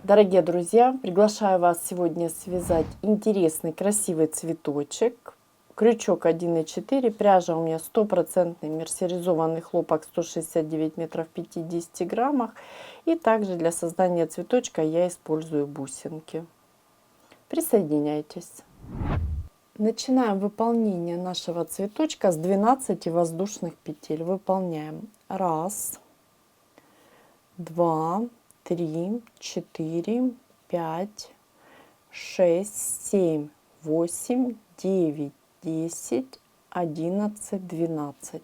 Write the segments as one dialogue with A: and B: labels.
A: Дорогие друзья, приглашаю вас сегодня связать интересный красивый цветочек. Крючок 1,4, пряжа у меня стопроцентный мерсеризованный хлопок 169 метров 50 граммах. И также для создания цветочка я использую бусинки. Присоединяйтесь. Начинаем выполнение нашего цветочка с 12 воздушных петель. Выполняем 1, 2, 3, 4, 5, 6, 7, 8, 9, 10, 11, 12.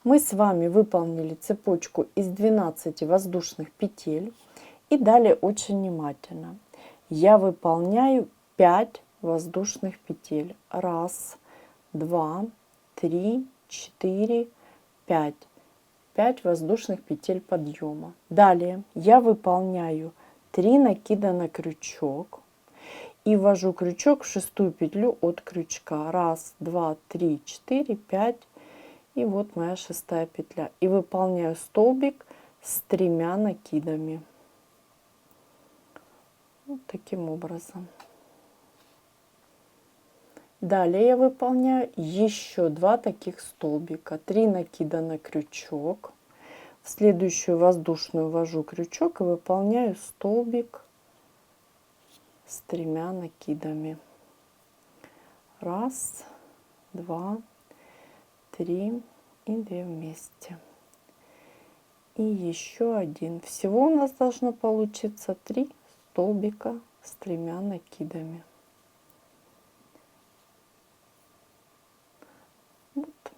A: Мы с вами выполнили цепочку из 12 воздушных петель. И далее очень внимательно. Я выполняю 5 воздушных петель. 1, 2, 3, 4, 5. 5 воздушных петель подъема. Далее я выполняю 3 накида на крючок и ввожу крючок в шестую петлю от крючка. 1, 2, 3, 4, 5. И вот моя шестая петля. И выполняю столбик с 3 накидами. Вот таким образом. Далее я выполняю еще 2 таких столбика. 3 накида на крючок. В следующую воздушную ввожу крючок и выполняю столбик с 3 накидами. 1, 2, 3 и 2 вместе. И еще один. Всего у нас должно получиться 3 столбика с 3 накидами.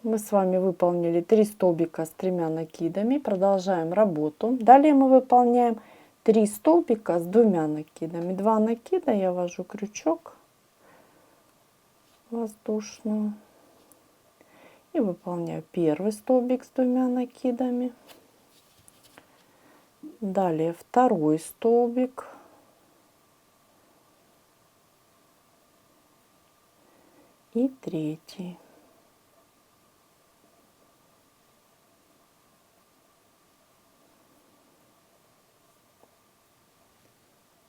A: Мы с вами выполнили 3 столбика с 3 накидами. Продолжаем работу. Далее мы выполняем 3 столбика с 2 накидами. 2 накида, я ввожу крючок воздушную и выполняю первый столбик с 2 накидами. Далее второй столбик. И третий.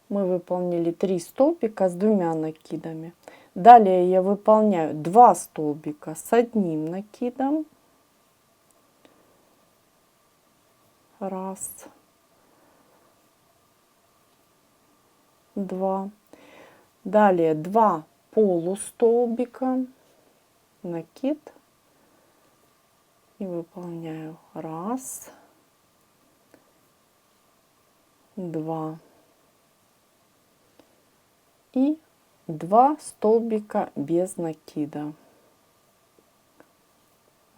A: Мы выполнили 3 столбика с 2 накидами. Далее я выполняю 2 столбика с 1 накидом. 1, 2. Далее 2 полустолбика, накид. И выполняю 1, 2. И 2 столбика без накида.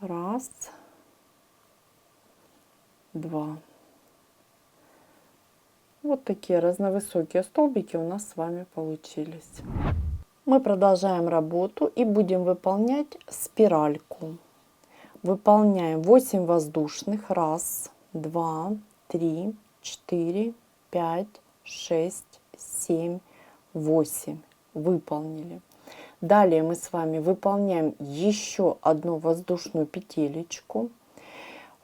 A: 1, 2. Вот такие разновысокие столбики у нас с вами получились. Мы продолжаем работу и будем выполнять спиральку. Выполняем 8 воздушных. 1, 2, 3, 4, 5, 6, 7, 8. Выполнили. Далее мы с вами выполняем еще одну воздушную петелечку.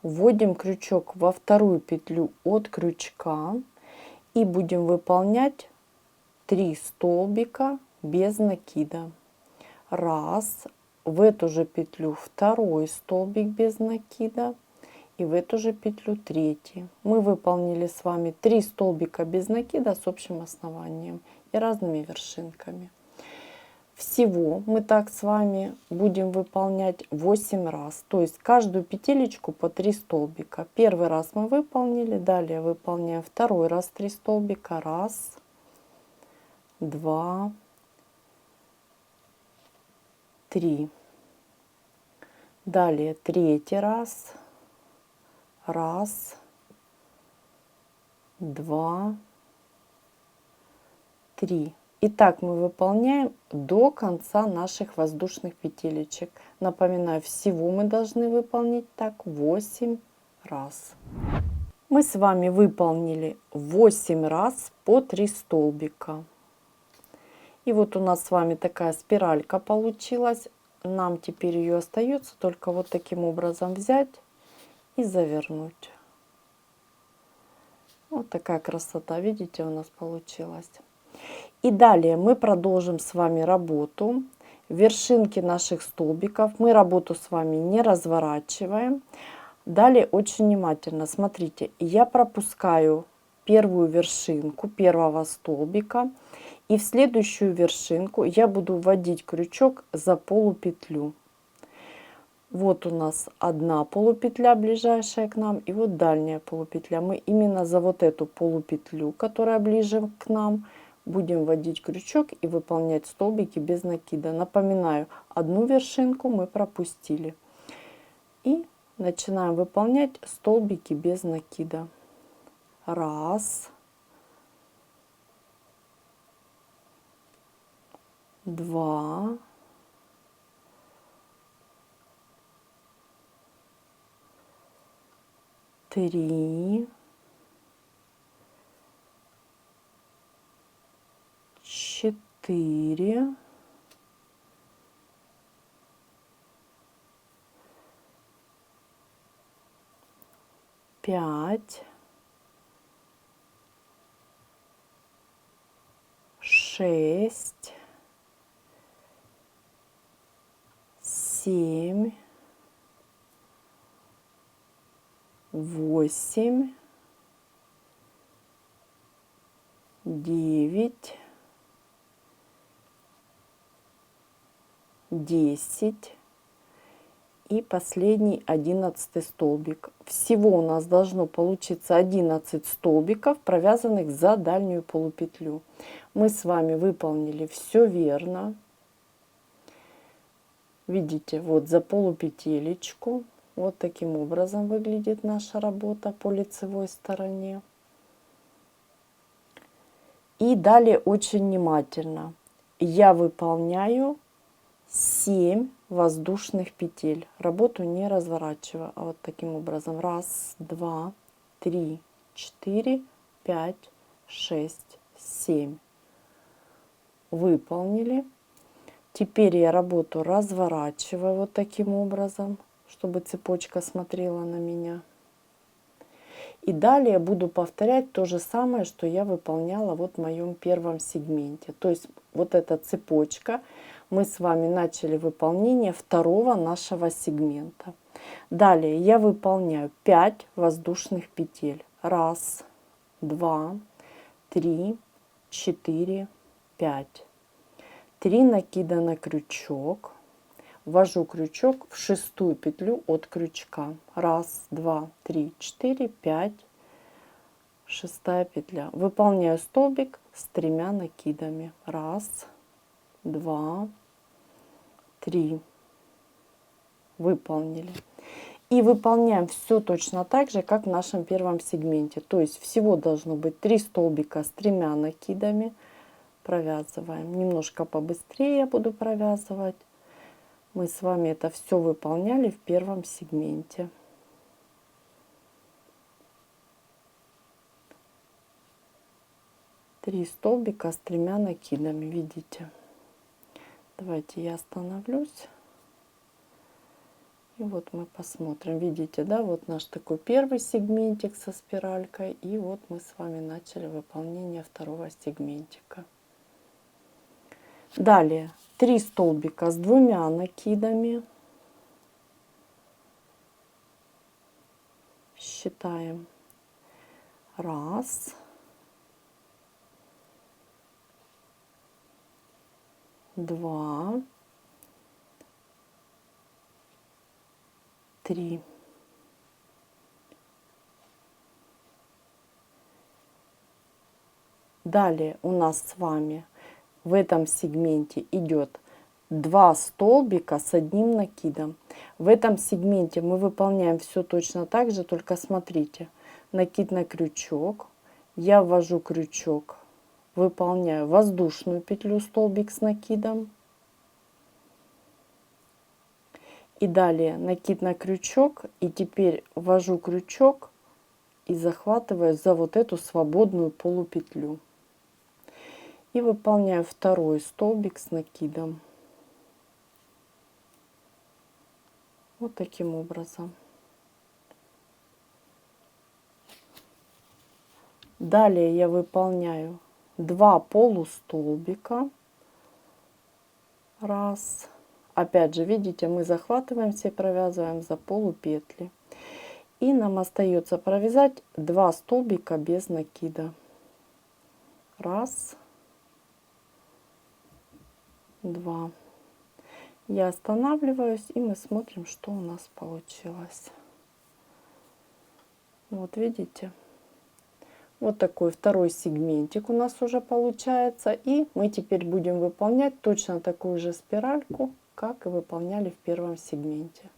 A: Вводим крючок во вторую петлю от крючка и будем выполнять 3 столбика без накида. 1, в эту же петлю второй столбик без накида и в эту же петлю третий. Мы выполнили с вами 3 столбика без накида с общим основанием и разными вершинками. Всего мы так с вами будем выполнять 8 раз, то есть каждую петелечку по 3 столбика. Первый раз мы выполнили, далее выполняем второй раз 3 столбика. 1, 2, 3. Далее третий раз. 1, 2, 3. И так мы выполняем до конца наших воздушных петелечек. Напоминаю, всего мы должны выполнить так 8 раз. Мы с вами выполнили 8 раз по 3 столбика. И вот у нас с вами такая спиралька получилась. Нам теперь ее остается только вот таким образом взять и завернуть. Вот такая красота, видите, у нас получилась. И далее мы продолжим с вами работу. Вершинки наших столбиков. Мы работу с вами не разворачиваем. Далее очень внимательно смотрите, я пропускаю первую вершинку первого столбика, и в следующую вершинку я буду вводить крючок за полупетлю. Вот у нас одна полупетля, ближайшая к нам, и вот дальняя полупетля. Мы именно за вот эту полупетлю, которая ближе к нам, будем вводить крючок и выполнять столбики без накида. Напоминаю, одну вершинку мы пропустили. И начинаем выполнять столбики без накида. Раз, два, три, четыре, пять, шесть, семь, восемь, девять, 10 и последний 11 столбик. Всего у нас должно получиться 11 столбиков, провязанных за дальнюю полупетлю. Мы с вами выполнили все верно. Видите, вот за полупетелечку. Вот таким образом выглядит наша работа по лицевой стороне. И далее очень внимательно. Я выполняю 7 воздушных петель. Работу не разворачивая, а вот таким образом. Раз, два, три, четыре, пять, шесть, 7. Выполнили. Теперь я работу разворачиваю вот таким образом, чтобы цепочка смотрела на меня. И далее буду повторять то же самое, что я выполняла вот в моем первом сегменте. То есть вот эта цепочка, мы с вами начали выполнение второго нашего сегмента. Далее я выполняю 5 воздушных петель. Раз, два, три, четыре, 5. 3 накида на крючок. Ввожу крючок в шестую петлю от крючка. Раз, два, три, четыре, 5. Шестая петля. Выполняю столбик с 3 накидами. Раз, два, три. Выполнили. И выполняем все точно так же, как в нашем первом сегменте. То есть всего должно быть 3 столбика с 3 накидами. Провязываем. Немножко побыстрее я буду провязывать. Мы с вами это все выполняли в первом сегменте. Три столбика с 3 накидами, видите. Давайте я остановлюсь. И вот мы посмотрим. Видите, да, вот наш такой первый сегментик со спиралькой. И вот мы с вами начали выполнение второго сегментика. Далее 3 столбика с 2 накидами. Считаем. Раз, два, три. Далее у нас с вами в этом сегменте идет 2 столбика с 1 накидом. В этом сегменте мы выполняем все точно так же, только смотрите, накид на крючок, я ввожу крючок, выполняю воздушную петлю, столбик с накидом, и далее накид на крючок, и теперь ввожу крючок и захватываю за вот эту свободную полупетлю. И выполняю второй столбик с накидом. Вот таким образом. Далее я выполняю 2 полустолбика. Раз. Опять же, видите, мы захватываемся и провязываем за полупетли. И нам остается провязать 2 столбика без накида. Раз. 2. Я останавливаюсь, и мы смотрим, что у нас получилось. Вот видите, вот такой второй сегментик у нас уже получается. И мы теперь будем выполнять точно такую же спиральку, как и выполняли в первом сегменте.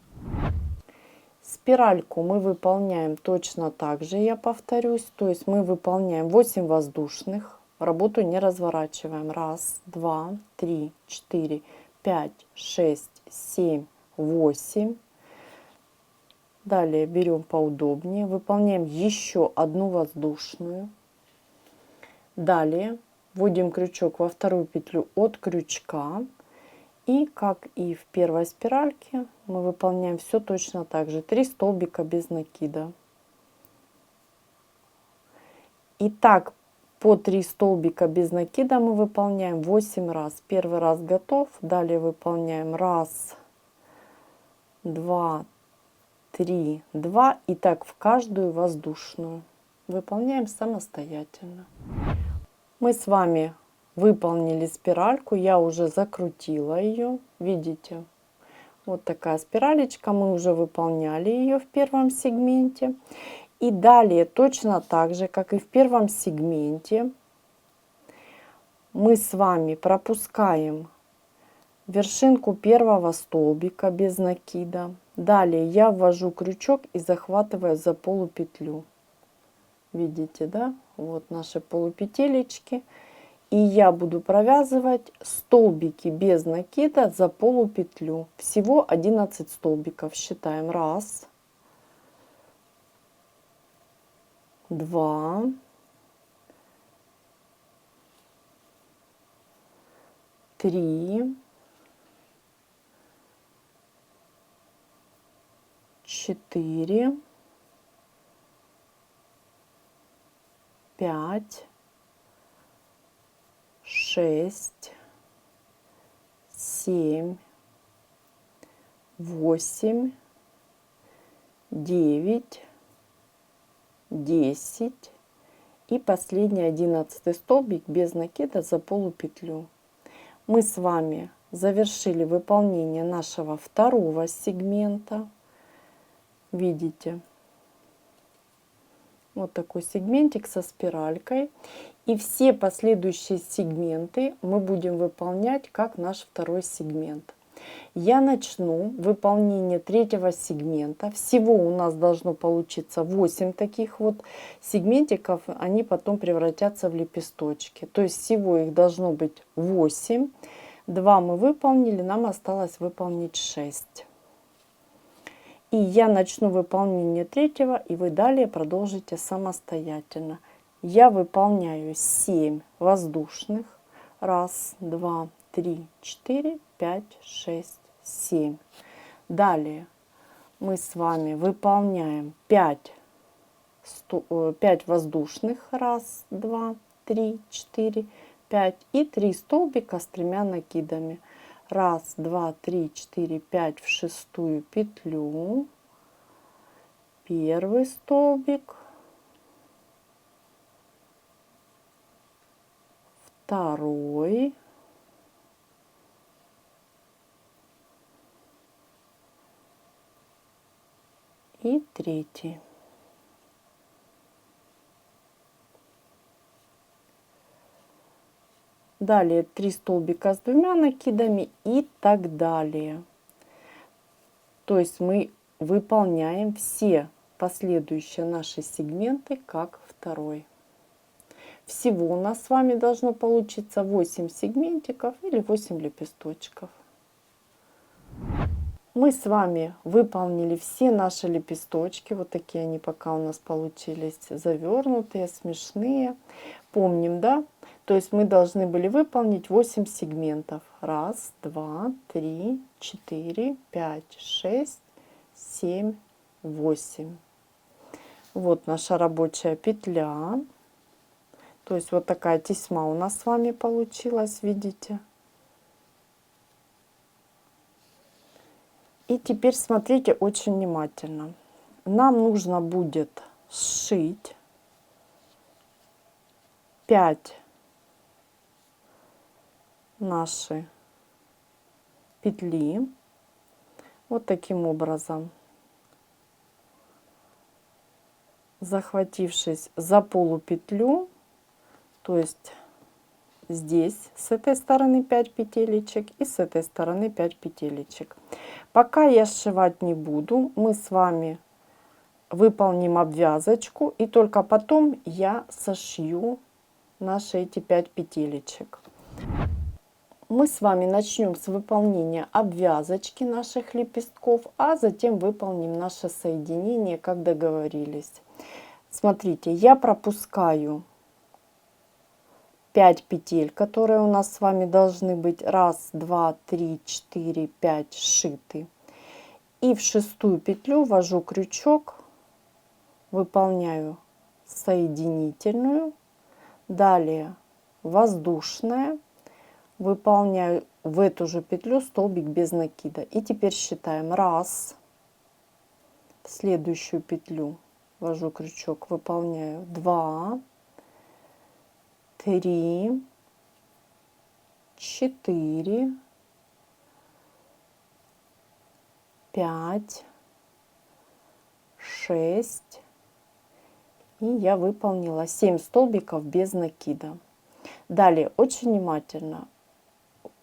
A: Спиральку мы выполняем точно так же, я повторюсь. То есть мы выполняем 8 воздушных, работу не разворачиваем. Раз, два, три, четыре, 5, 6, 7, 8. Далее берем поудобнее, выполняем еще одну воздушную. Далее вводим крючок во вторую петлю от крючка. И как и в первой спиральке, мы выполняем все точно так же. 3 столбика без накида. И так по 3 столбика без накида мы выполняем 8 раз. Первый раз готов. Далее выполняем 1, 2, 3, 2. И так в каждую воздушную. Выполняем самостоятельно. Мы с вами выполнили спиральку. Я уже закрутила ее. Видите? Вот такая спиралечка. Мы уже выполняли ее в первом сегменте. И далее точно так же, как и в первом сегменте, мы с вами пропускаем вершинку первого столбика без накида. Далее я ввожу крючок и захватываю за полупетлю. Видите, да? Вот наши полупетелечки. И я буду провязывать столбики без накида за полупетлю. Всего 11 столбиков. Считаем. 1, 2, 3, 4, 5, 6, 7, 8, 9, 10 и последний 11 столбик без накида за полупетлю. Мы с вами завершили выполнение нашего второго сегмента. Видите? Вот такой сегментик со спиралькой. И все последующие сегменты мы будем выполнять как наш второй сегмент. Я начну выполнение третьего сегмента. Всего у нас должно получиться 8 таких вот сегментиков. Они потом превратятся в лепесточки. То есть всего их должно быть 8. 2 мы выполнили, нам осталось выполнить 6. И я начну выполнение третьего, и вы далее продолжите самостоятельно. Я выполняю 7 воздушных. 1, 2, 3, 4, 5, 6, 7. Далее мы с вами выполняем 5 воздушных. 1, 2, 3, 4, 5 и 3 столбика с 3 накидами. 1, 2, 3, 4, 5 в шестую петлю. Первый столбик. Второй. И третий. Далее 3 столбика с 2 накидами и так далее. То есть мы выполняем все последующие наши сегменты как второй. Всего у нас с вами должно получиться 8 сегментиков или 8 лепесточков. Мы с вами выполнили все наши лепесточки. Вот такие они пока у нас получились, завернутые, смешные. Помним, да? То есть мы должны были выполнить 8 сегментов. 1, 2, 3, 4, 5, 6, 7, 8. Вот наша рабочая петля. То есть вот такая тесьма у нас с вами получилась, видите. И теперь смотрите очень внимательно. Нам нужно будет сшить 5 наши петли вот таким образом, захватившись за полупетлю, то есть здесь с этой стороны 5 петелечек и с этой стороны 5 петелечек. Пока я сшивать не буду, мы с вами выполним обвязочку, и только потом я сошью наши эти 5 петелечек. Мы с вами начнем с выполнения обвязочки наших лепестков, а затем выполним наше соединение, как договорились. Смотрите, я пропускаю 5 петель, которые у нас с вами должны быть 1, 2, 3, 4, 5 сшиты. И в 6-ю петлю ввожу крючок, выполняю соединительную, далее воздушная, выполняю в эту же петлю столбик без накида. И теперь считаем: 1, в следующую петлю ввожу крючок, выполняю 2, 3, 4, 5, 6, и я выполнила 7 столбиков без накида. Далее очень внимательно.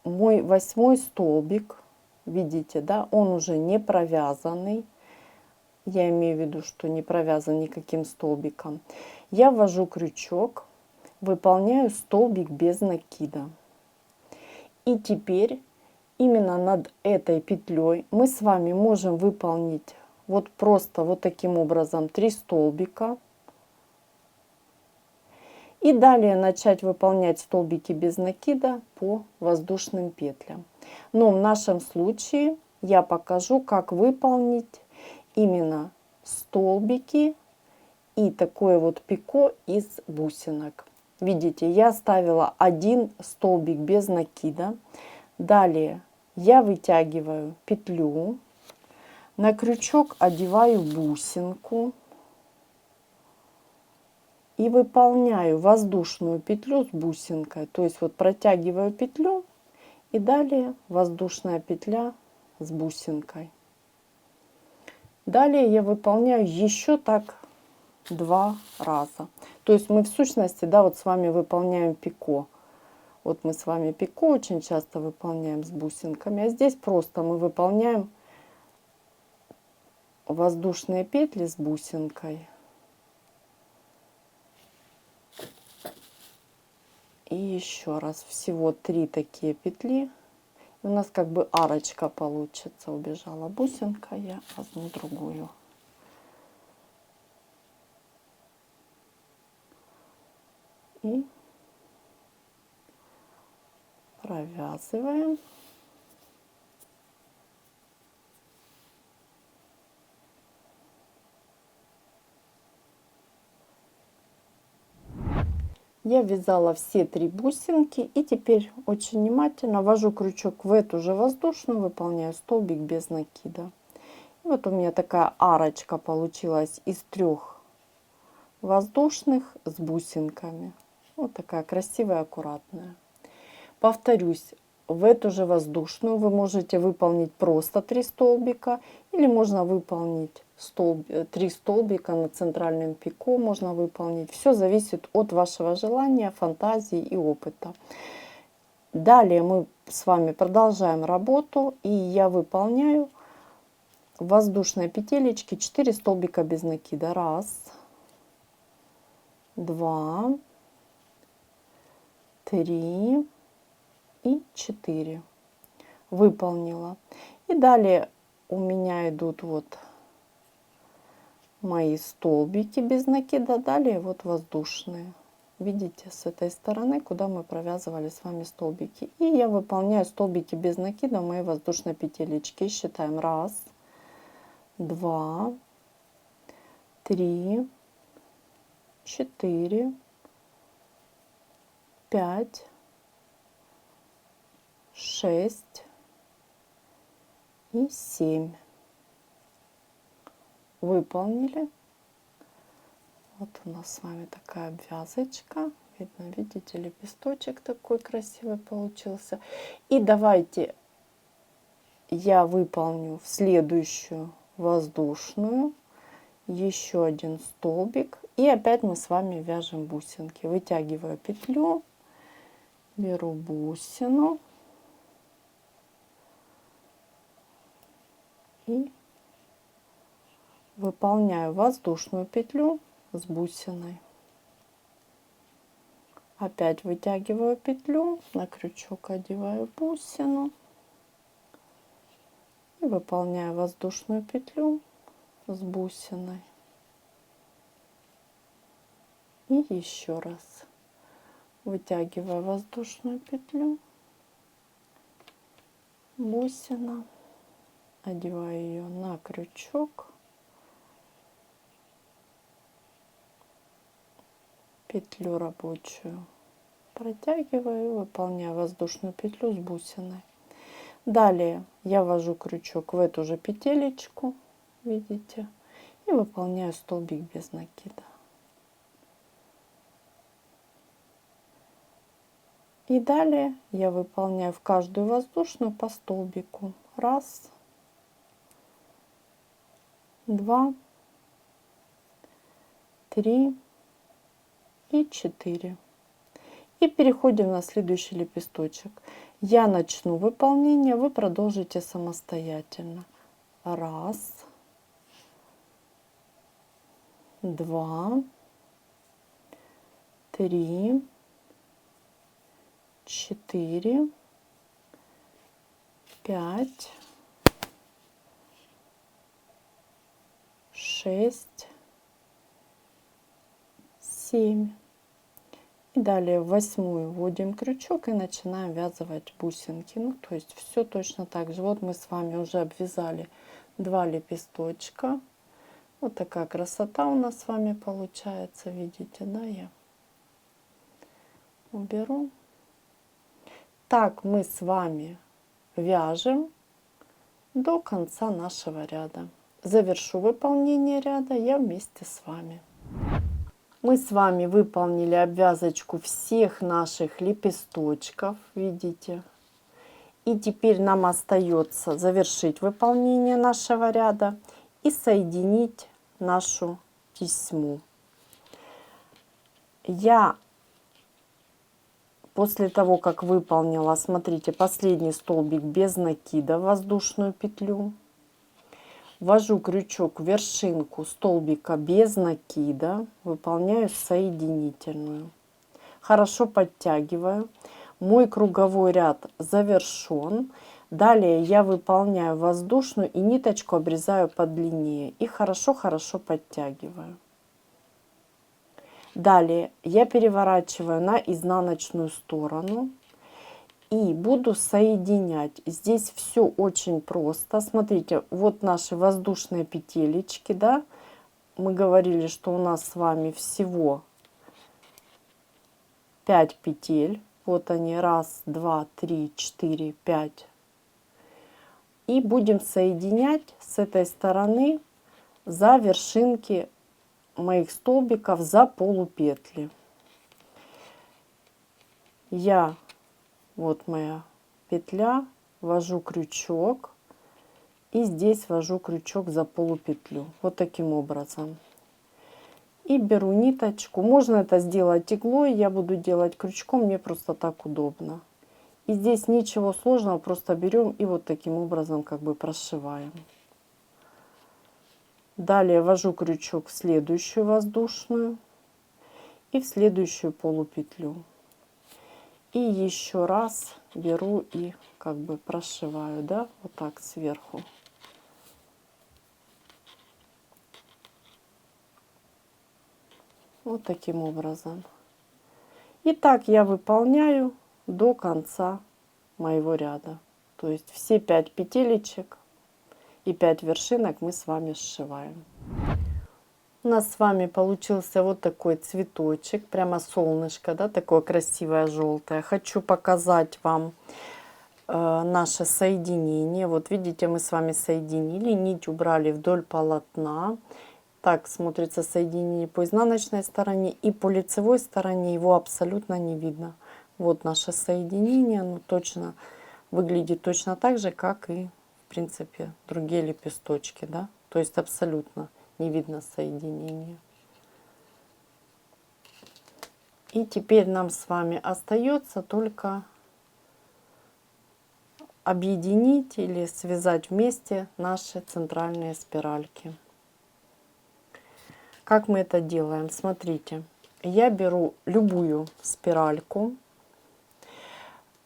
A: Мой 8-й столбик, видите, да, он уже не провязанный. Я имею в виду, что не провязан никаким столбиком. Я ввожу крючок, выполняю столбик без накида. И теперь именно над этой петлей мы с вами можем выполнить вот просто вот таким образом 3 столбика. И далее начать выполнять столбики без накида по воздушным петлям. Но в нашем случае я покажу, как выполнить именно столбики и такое вот пико из бусинок. Видите, я оставила 1 столбик без накида. Далее я вытягиваю петлю, на крючок одеваю бусинку и выполняю воздушную петлю с бусинкой. То есть вот протягиваю петлю и далее воздушная петля с бусинкой. Далее я выполняю еще так 2 раза. То есть мы в сущности, да, вот с вами выполняем пико. Вот мы с вами пико очень часто выполняем с бусинками, а здесь просто мы выполняем воздушные петли с бусинкой. И еще раз, всего 3 такие петли. У нас как бы арочка получится. Убежала бусинка, я возьму другую. И провязываем. Я вязала все 3 бусинки, и теперь очень внимательно ввожу крючок в эту же воздушную, выполняю столбик без накида. И вот у меня такая арочка получилась из 3 воздушных с бусинками. Вот такая красивая, аккуратная. Повторюсь, в эту же воздушную вы можете выполнить просто 3 столбика, или можно выполнить 3 столбика на центральном пико, можно выполнить. Все зависит от вашего желания, фантазии и опыта. Далее мы с вами продолжаем работу, и я выполняю в воздушной петелечке 4 столбика без накида. 1, 2, 3 и 4. Выполнила. И далее у меня идут вот мои столбики без накида, далее вот воздушные. Видите, с этой стороны, куда мы провязывали с вами столбики. И я выполняю столбики без накида в моей воздушной петелечке. Считаем: 1, 2, 3, 4, 5, 6 и 7. Выполнили. Вот у нас с вами такая обвязочка. Видно, видите, лепесточек такой красивый получился. И давайте я выполню в следующую воздушную еще один столбик. И опять мы с вами вяжем бусинки. Вытягиваю петлю, беру бусину и выполняю воздушную петлю с бусиной. Опять вытягиваю петлю, на крючок одеваю бусину и выполняю воздушную петлю с бусиной. И еще раз вытягиваю воздушную петлю, бусина, одеваю ее на крючок, петлю рабочую протягиваю, выполняю воздушную петлю с бусиной. Далее я ввожу крючок в эту же петелечку, видите, и выполняю столбик без накида. И далее я выполняю в каждую воздушную по столбику. 1, 2, 3 и 4. И переходим на следующий лепесточек. Я начну выполнение, вы продолжите самостоятельно. 1, 2, 3, 4, 5, 6, 7. И далее в 8-ю вводим крючок и начинаем вязывать бусинки. Ну, то есть все точно так же. Вот мы с вами уже обвязали 2 лепесточка. Вот такая красота у нас с вами получается. Видите, да, я уберу. Так мы с вами вяжем до конца нашего ряда. Завершу выполнение ряда я вместе с вами. Мы с вами выполнили обвязочку всех наших лепесточков, видите. И теперь нам остается завершить выполнение нашего ряда и соединить нашу тесьму. Я после того, как выполнила, смотрите, последний столбик без накида, воздушную петлю, ввожу крючок в вершинку столбика без накида, выполняю соединительную. Хорошо подтягиваю. Мой круговой ряд завершен. Далее я выполняю воздушную и ниточку обрезаю подлиннее. И хорошо-хорошо подтягиваю. Далее я переворачиваю на изнаночную сторону. И буду соединять. Здесь все очень просто. Смотрите, вот наши воздушные петелечки, да. Мы говорили, что у нас с вами всего 5 петель. Вот они, 1, 2, 3, 4, 5. И будем соединять с этой стороны за вершинки моих столбиков, за полупетли. Вот моя петля, ввожу крючок и здесь ввожу крючок за полупетлю. Вот таким образом. И беру ниточку. Можно это сделать иглой, я буду делать крючком, мне просто так удобно. И здесь ничего сложного, просто берем и вот таким образом как бы прошиваем. Далее ввожу крючок в следующую воздушную и в следующую полупетлю. И еще раз беру и как бы прошиваю, да, вот так сверху. Вот таким образом. И так я выполняю до конца моего ряда. То есть все 5 петелечек и 5 вершинок мы с вами сшиваем. У нас с вами получился вот такой цветочек, прямо солнышко, да, такое красивое желтое. Хочу показать вам наше соединение. Вот видите, мы с вами соединили, нить убрали вдоль полотна. Так смотрится соединение по изнаночной стороне, и по лицевой стороне его абсолютно не видно. Вот наше соединение, оно точно выглядит точно так же, как и в принципе другие лепесточки, да, то есть абсолютно не видно соединения. И теперь нам с вами остается только объединить или связать вместе наши центральные спиральки. Как мы это делаем? Смотрите, я беру любую спиральку.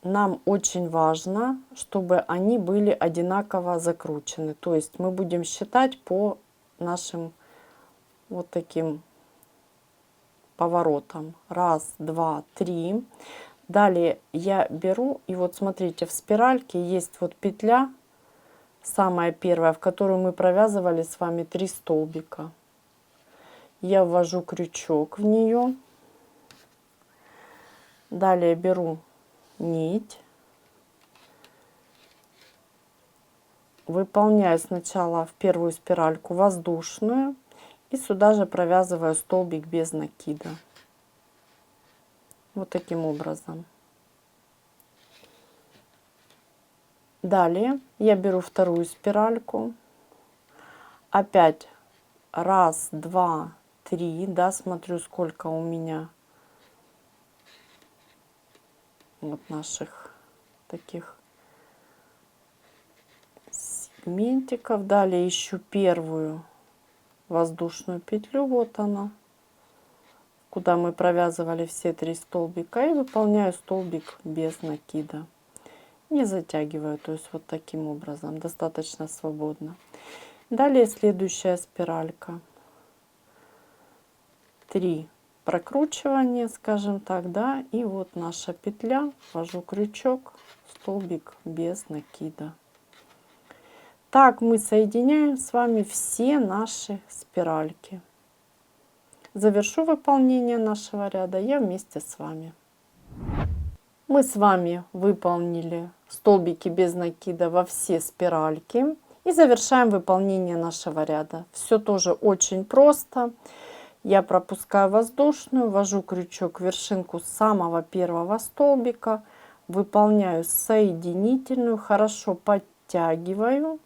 A: Нам очень важно, чтобы они были одинаково закручены. То есть мы будем считать по нашим вот таким поворотам. Раз, два, три. Далее я беру, и вот смотрите, в спиральке есть вот петля, самая первая, в которую мы провязывали с вами 3 столбика. Я ввожу крючок в нее. Далее беру нить. Выполняю сначала в первую спиральку воздушную. И сюда же провязываю столбик без накида. Вот таким образом. Далее я беру вторую спиральку. Опять раз, два, три. Да, смотрю, сколько у меня вот наших таких сегментиков. Далее ищу первую воздушную петлю. Вот она, куда мы провязывали все 3 столбика, и выполняю столбик без накида. Не затягиваю, то есть вот таким образом, достаточно свободно. Далее следующая спиралька. 3 прокручивания, скажем так, да, и вот наша петля, ввожу крючок, столбик без накида. Так мы соединяем с вами все наши спиральки. Завершу выполнение нашего ряда я вместе с вами. Мы с вами выполнили столбики без накида во все спиральки и завершаем выполнение нашего ряда. Все тоже очень просто. Я пропускаю воздушную, ввожу крючок в вершинку самого первого столбика, выполняю соединительную, хорошо подтягиваю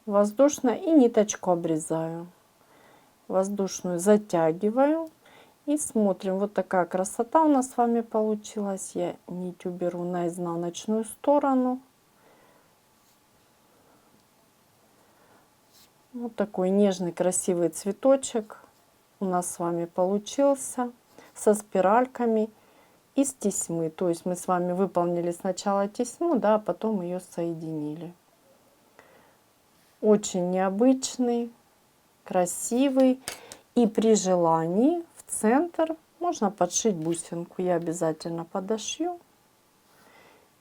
A: воздушно и ниточку обрезаю. Воздушную затягиваю и смотрим. Вот такая красота у нас с вами получилась. Я нить уберу на изнаночную сторону. Вот такой нежный красивый цветочек у нас с вами получился со спиральками из тесьмы. То есть мы с вами выполнили сначала тесьму, да, а потом ее соединили. Очень необычный, красивый, и при желании в центр можно подшить бусинку. Я обязательно подошью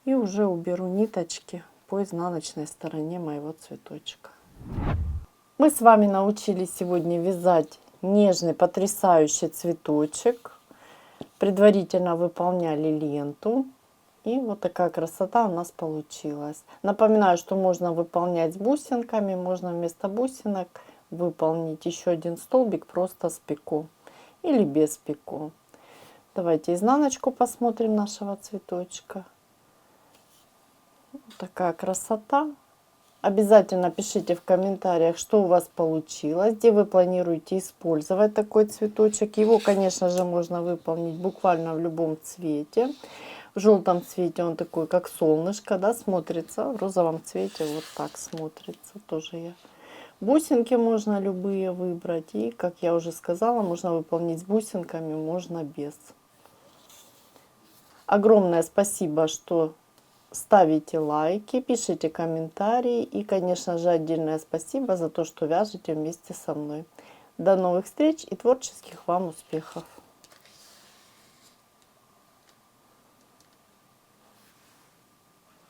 A: и уже уберу ниточки по изнаночной стороне моего цветочка. Мы с вами научились сегодня вязать нежный потрясающий цветочек, предварительно выполняли ленту. И вот такая красота у нас получилась. Напоминаю, что можно выполнять с бусинками, можно вместо бусинок выполнить еще один столбик просто с пико или без пико. Давайте изнаночку посмотрим нашего цветочка. Вот такая красота. Обязательно пишите в комментариях, что у вас получилось, где вы планируете использовать такой цветочек. Его, конечно же, можно выполнить буквально в любом цвете. В желтом цвете он такой, как солнышко, да, смотрится. В розовом цвете вот так смотрится. Тоже я. Бусинки можно любые выбрать. И, как я уже сказала, можно выполнить с бусинками, можно без. Огромное спасибо, что ставите лайки, пишите комментарии. И, конечно же, отдельное спасибо за то, что вяжете вместе со мной. До новых встреч и творческих вам успехов!